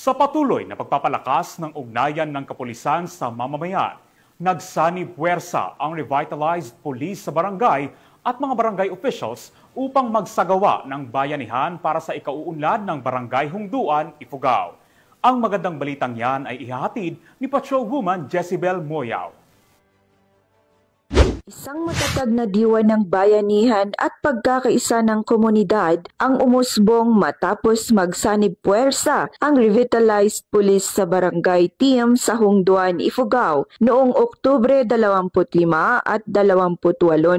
Sa patuloy na pagpapalakas ng ugnayan ng kapulisan sa mamamayan, nagsanib puwersa ang revitalized police sa barangay at mga barangay officials upang magsagawa ng bayanihan para sa ikauunlad ng Barangay Hungduan, Ifugao. Ang magandang balitang yan ay ihahatid ni Patrolwoman Jezebel Moyaw. Isang matatag na diwa ng bayanihan at pagkakaisa ng komunidad ang umusbong matapos magsanib puwersa ang revitalized police sa barangay team sa Hungduan, Ifugao noong Oktubre 25 at 28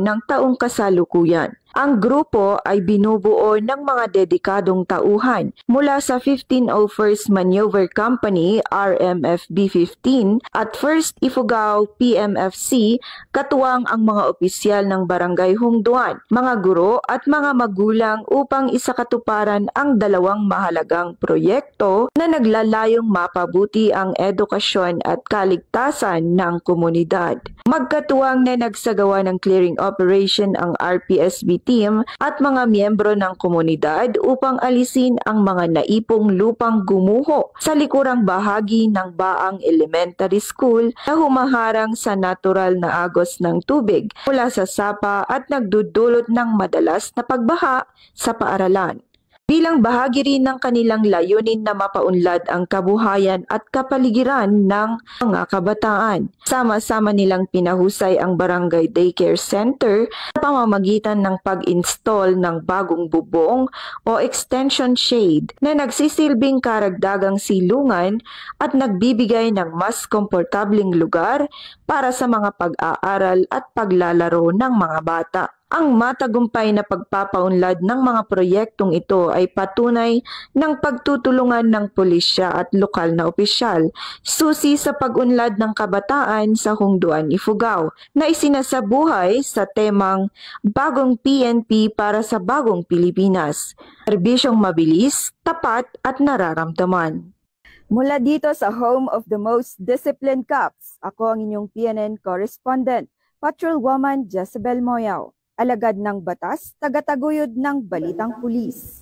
ng taong kasalukuyan. Ang grupo ay binubuo ng mga dedikadong tauhan mula sa 1501st Maneuver Company RMFB 15 at 1st Ifugao PMFC, katuwang ang mga opisyal ng Barangay Hungduan, mga guro at mga magulang upang isakatuparan ang dalawang mahalagang proyekto na naglalayong mapabuti ang edukasyon at kaligtasan ng komunidad. Magkatuwang na nagsagawa ng clearing operation ang RPSB team at mga miyembro ng komunidad upang alisin ang mga naipong lupang gumuho sa likurang bahagi ng Baang Elementary School na humaharang sa natural na agos ng tubig mula sa sapa at nagdudulot ng madalas na pagbaha sa paaralan. Bilang bahagi rin ng kanilang layunin na mapaunlad ang kabuhayan at kapaligiran ng mga kabataan. Sama-sama nilang pinahusay ang Barangay Daycare Center sa pamamagitan ng pag-install ng bagong bubong o extension shade na nagsisilbing karagdagang silungan at nagbibigay ng mas komportabling lugar para sa mga pag-aaral at paglalaro ng mga bata. Ang matagumpay na pagpapaunlad ng mga proyektong ito ay patunay ng pagtutulungan ng pulisya at lokal na opisyal, susi sa pag-unlad ng kabataan sa Hungduan, Ifugao, na isinasabuhay sa temang Bagong PNP para sa Bagong Pilipinas. Serbisyong mabilis, tapat at nararamdaman. Mula dito sa home of the most disciplined cops, ako ang inyong PNN correspondent, Patrolwoman Jezebel Moyaw. Alagad ng batas, tagataguyod ng balitang pulis.